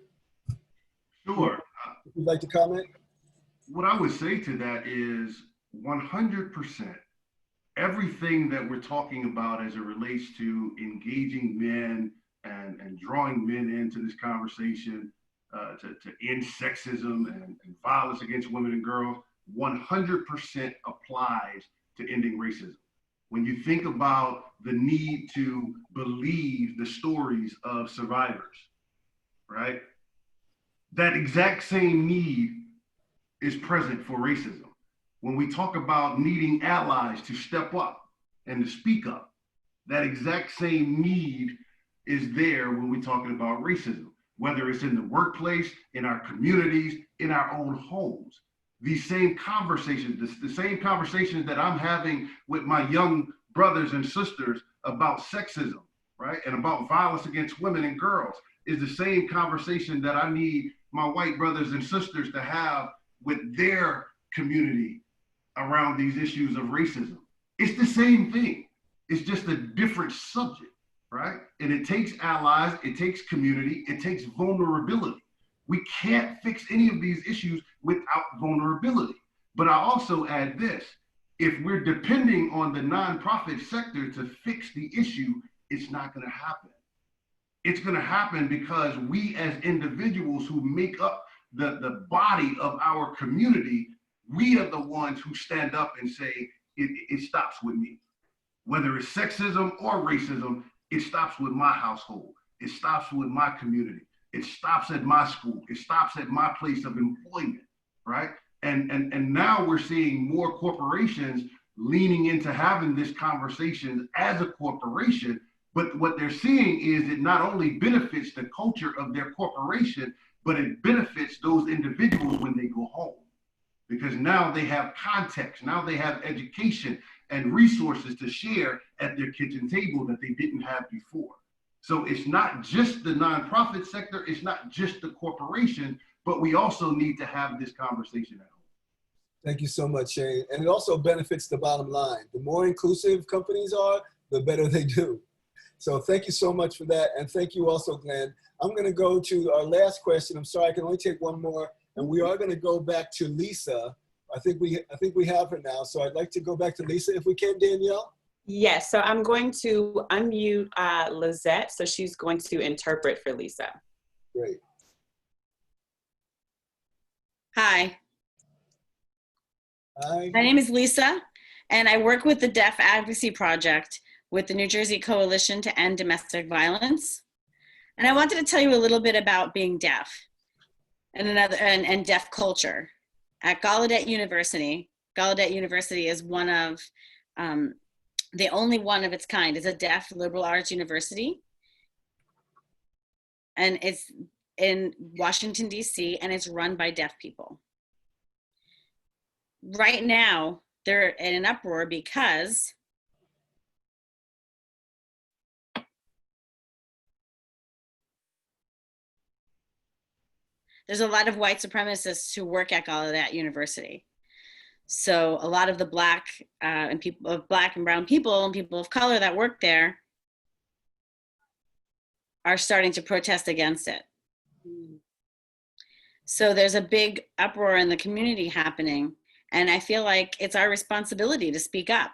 Sure. If you'd like to comment. What I would say to that is 100%. Everything that we're talking about as it relates to engaging men and drawing men into this conversation to end sexism and violence against women and girls, 100% applies to ending racism. When you think about the need to believe the stories of survivors, right? That exact same need is present for racism. When we talk about needing allies to step up and to speak up, that exact same need is there when we're talking about racism, whether it's in the workplace, in our communities, in our own homes. These same conversations, the same conversations that I'm having with my young brothers and sisters about sexism, right? And about violence against women and girls is the same conversation that I need my white brothers and sisters to have with their community around these issues of racism. It's the same thing. It's just a different subject, right? And it takes allies, it takes community, it takes vulnerability. We can't fix any of these issues without vulnerability. But I also add this, if we're depending on the nonprofit sector to fix the issue, it's not going to happen. It's going to happen because we as individuals who make up the body of our community, we are the ones who stand up and say, it stops with me. Whether it's sexism or racism, it stops with my household. It stops with my community. It stops at my school. It stops at my place of employment, right? And now we're seeing more corporations leaning into having this conversation as a corporation, but what they're seeing is it not only benefits the culture of their corporation, but it benefits those individuals when they go home. Because now they have context, now they have education and resources to share at their kitchen table that they didn't have before. So it's not just the nonprofit sector, it's not just the corporation, but we also need to have this conversation at home. Thank you so much, Shane. And it also benefits the bottom line. The more inclusive companies are, the better they do. So thank you so much for that. And thank you also, Glenn. I'm gonna go to our last question. I'm sorry, I can only take one more. And we are gonna go back to Lisa. I think we have her now. So I'd like to go back to Lisa if we can, Danielle. Yes, so I'm going to unmute Lizette, so she's going to interpret for Lisa. Great. Hi. Hi. My name is Lisa, and I work with the Deaf Advocacy Project with the New Jersey Coalition to End Domestic Violence. And I wanted to tell you a little bit about being deaf and deaf culture. At Gallaudet University is one of, the only one of its kind. It's a deaf liberal arts university. And it's in Washington, D.C., and it's run by deaf people. Right now, they're in an uproar because there's a lot of white supremacists who work at Gallaudet University. So a lot of the black and brown people and people of color that work there are starting to protest against it. So there's a big uproar in the community happening, and I feel like it's our responsibility to speak up.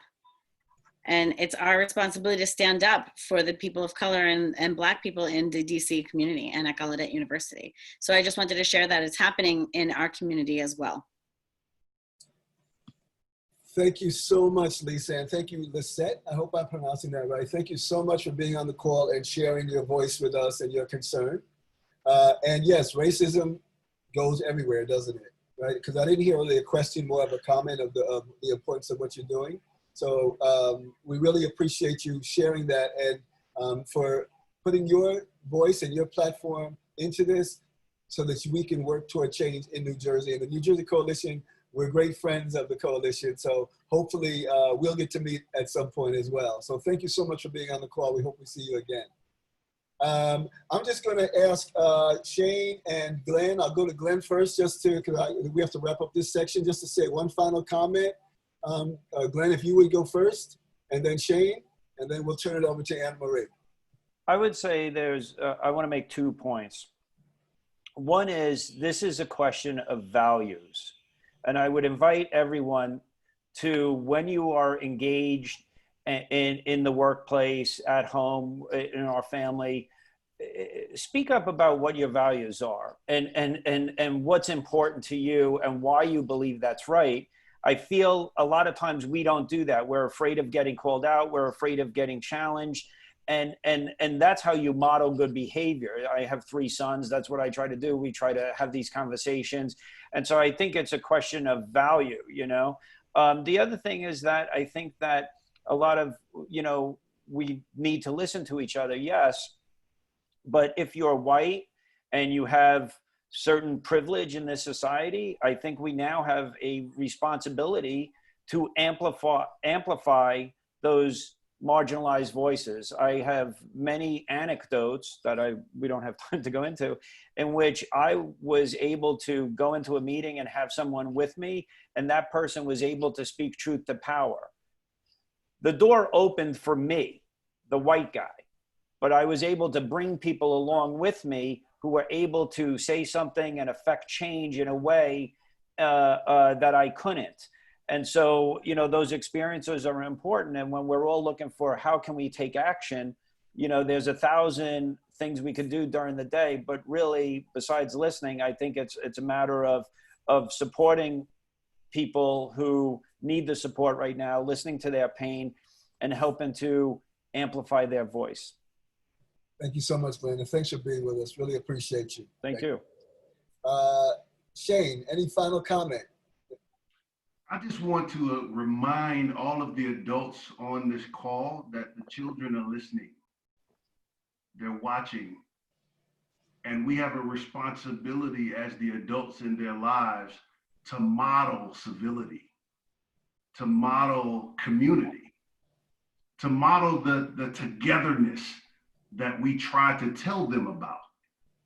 And it's our responsibility to stand up for the people of color and black people in the DC community and at Gallaudet University. So I just wanted to share that it's happening in our community as well. Thank you so much, Lisa, and thank you, Lisette. I hope I'm pronouncing that right. Thank you so much for being on the call and sharing your voice with us and your concern. And yes, racism goes everywhere, doesn't it? Right? Because I didn't hear really a question, more of a comment of the importance of what you're doing. So we really appreciate you sharing that and for putting your voice and your platform into this so that we can work toward change in New Jersey. And the New Jersey Coalition, we're great friends of the coalition. So hopefully we'll get to meet at some point as well. So thank you so much for being on the call. We hope we see you again. I'm just going to ask Shane and Glenn. I'll go to Glenn first just to, because we have to wrap up this section, just to say one final comment. Glenn, if you would go first, and then Shane, and then we'll turn it over to Anne Marie. I would say I want to make 2 points. One is, this is a question of values. And I would invite everyone to, when you are engaged in the workplace, at home, in our family, speak up about what your values are and what's important to you and why you believe that's right. I feel a lot of times we don't do that. We're afraid of getting called out. We're afraid of getting challenged. And that's how you model good behavior. I have 3 sons. That's what I try to do. We try to have these conversations. And so I think it's a question of value, you know. The other thing is that I think that a lot of, you know, we need to listen to each other, yes. But if you're white and you have certain privilege in this society, I think we now have a responsibility to amplify those marginalized voices. I have many anecdotes that we don't have time to go into, in which I was able to go into a meeting and have someone with me, and that person was able to speak truth to power. The door opened for me, the white guy, but I was able to bring people along with me who were able to say something and affect change in a way that I couldn't. And so, you know, those experiences are important. And when we're all looking for how can we take action, you know, there's 1,000 things we could do during the day, but really besides listening, I think it's a matter of supporting people who need the support right now, listening to their pain and helping to amplify their voice. Thank you so much, Glenn, and thanks for being with us. Really appreciate you. Thank you. Shane, any final comment? I just want to remind all of the adults on this call that the children are listening. They're watching. And we have a responsibility as the adults in their lives to model civility, to model community, to model the togetherness that we try to tell them about.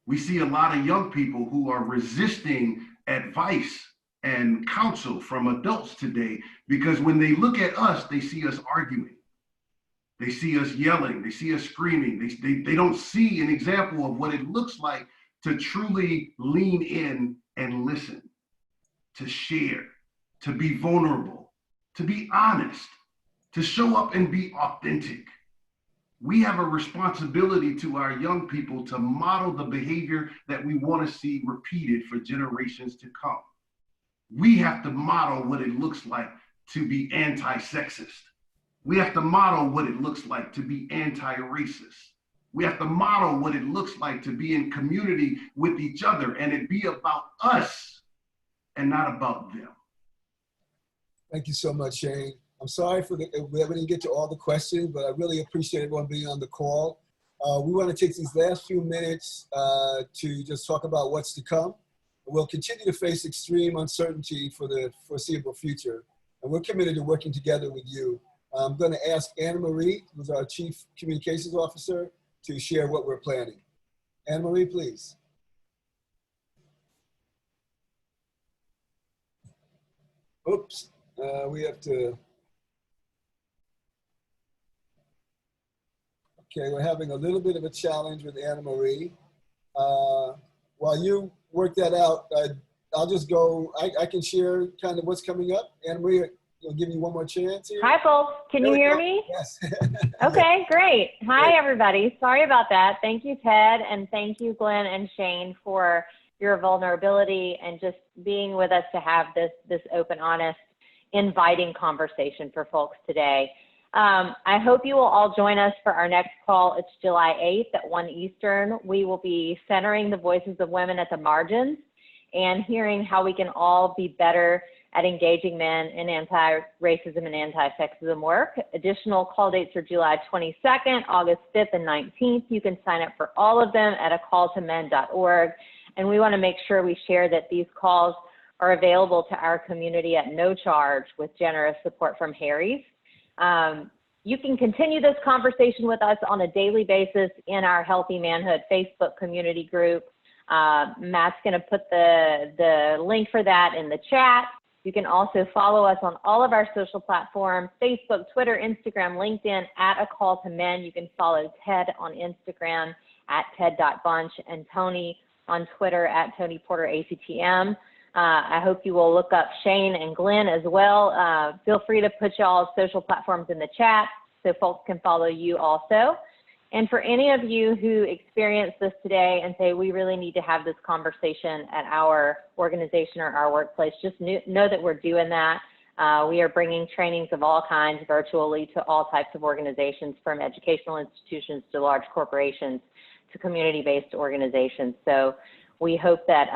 We see a lot of young people who are resisting advice and counsel from adults today because when they look at us, they see us arguing. They see us yelling, they see us screaming. They don't see an example of what it looks like to truly lean in and listen, to share, to be vulnerable, to be honest, to show up and be authentic. We have a responsibility to our young people to model the behavior that we want to see repeated for generations to come. We have to model what it looks like to be anti-sexist. We have to model what it looks like to be anti-racist. We have to model what it looks like to be in community with each other and it be about us and not about them. Thank you so much, Shane. I'm sorry we didn't get to all the questions, but I really appreciate everyone being on the call. We want to take these last few minutes to just talk about what's to come. We'll continue to face extreme uncertainty for the foreseeable future, and we're committed to working together with you. I'm going to ask Anna Marie, who's our Chief Communications Officer, to share what we're planning. Anna Marie, please. Oops, we have to. Okay, we're having a little bit of a challenge with Anna Marie. While you work that out, I'll just go, I can share kind of what's coming up. Anna Marie, I'll give you one more chance here. Hi, folks. Can you hear me? Yes. Okay, great. Hi, Great. everybody. Sorry about that. Thank you, Ted, and thank you, Glenn and Shane, for your vulnerability and just being with us to have this open, honest, inviting conversation for folks today. I hope you will all join us for our next call. It's July 8th at 1 Eastern. We will be centering the voices of women at the margins and hearing how we can all be better at engaging men in anti-racism and anti-sexism work. Additional call dates are July 22nd, August 5th, and 19th. You can sign up for all of them at acalltomen.org. And we want to make sure we share that these calls are available to our community at no charge with generous support from Harry's. You can continue this conversation with us on a daily basis in our Healthy Manhood Facebook community group. Matt's going to put the link for that in the chat. You can also follow us on all of our social platforms, Facebook, Twitter, Instagram, LinkedIn, at A Call to Men. You can follow Ted on Instagram at ted.bunch and Tony on Twitter at Tony Porter ACTM. I hope you will look up Shane and Glen as well. Feel free to put y'all's social platforms in the chat so folks can follow you also. And for any of you who experience this today and say, we really need to have this conversation at our organization or our workplace, just know that we're doing that. We are bringing trainings of all kinds virtually to all types of organizations, from educational institutions to large corporations to community-based organizations. So we hope that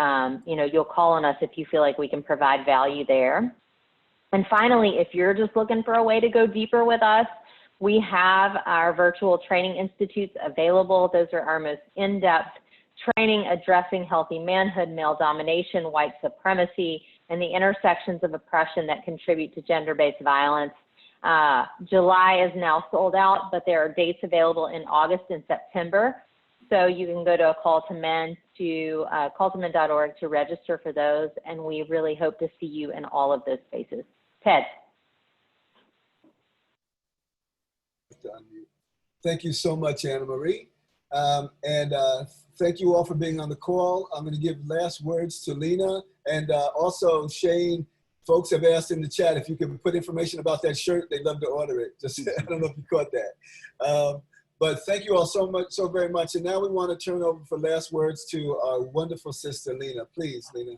you'll call on us if you feel like we can provide value there. And finally, if you're just looking for a way to go deeper with us, we have our virtual training institutes available. Those are our most in-depth training addressing healthy manhood, male domination, white supremacy, and the intersections of oppression that contribute to gender-based violence. July is now sold out, but there are dates available in August and September. So you can go to A Call to Men to calltomen.org to register for those, and we really hope to see you in all of those spaces. Ted. Thank you so much, Anna Marie. Thank you all for being on the call. I'm going to give last words to Lena, and also Shane folks have asked in the chat if you can put information about that shirt. They'd love to order it. Just I don't know if you caught that. But thank you all so very much. And now we want to turn over for last words to our wonderful sister, Lena. Please, Lena.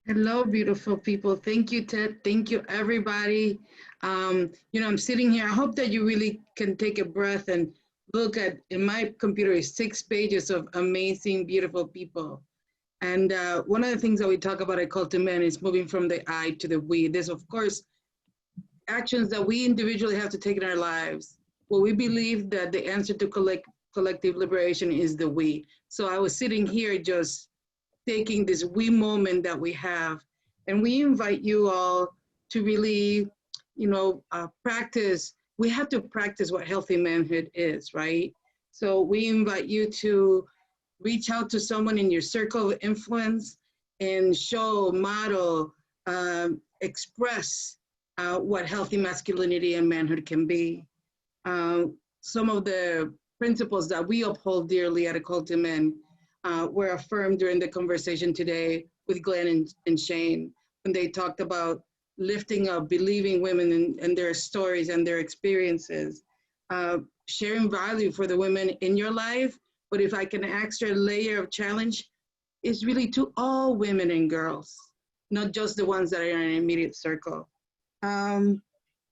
Hello, beautiful people. Thank you, Ted. Thank you, everybody. I'm sitting here. I hope that you really can take a breath and look at, in my computer, is 6 pages of amazing, beautiful people. And one of the things that we talk about at Call to Men is moving from the I to the we. There's, of course, actions that we individually have to take in our lives. Well, we believe that the answer to collective liberation is the we. So I was sitting here just taking this we moment that we have, and we invite you all to really, practice. We have to practice what healthy manhood is, right? So we invite you to reach out to someone in your circle of influence and show, model, express what healthy masculinity and manhood can be. Some of the principles that we uphold dearly at A Call to Men were affirmed during the conversation today with Glen and Shan, when they talked about lifting up, believing women and their stories and their experiences, sharing value for the women in your life. But if I can extra layer of challenge, it's really to all women and girls, not just the ones that are in an immediate circle. And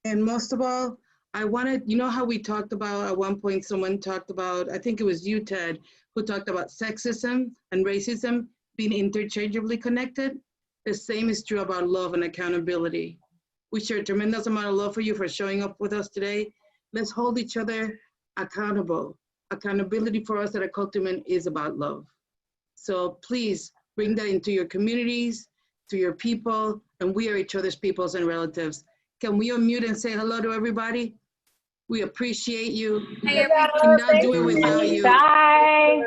most of all, I wanted, how we talked about, at one point someone talked about, I think it was you, Ted, who talked about sexism and racism being interchangeably connected. The same is true about love and accountability. We share a tremendous amount of love for you for showing up with us today. Let's hold each other accountable. Accountability for us at A Call to Men is about love. So please bring that into your communities, to your people, and we are each other's peoples and relatives. Can we unmute and say hello to everybody? We appreciate you. Hey, Cannot do it without you. Bye.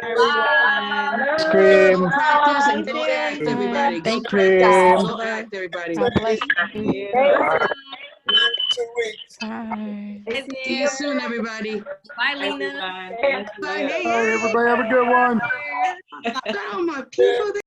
Ice cream. Go practice and go act, everybody. Go Ice practice and cream. go act, everybody. Thank you. 2 weeks. See you soon, everybody. Bye, Lena. Everyone. Thank Bye. you. Hey, All right, everybody have a good one. got all my people there.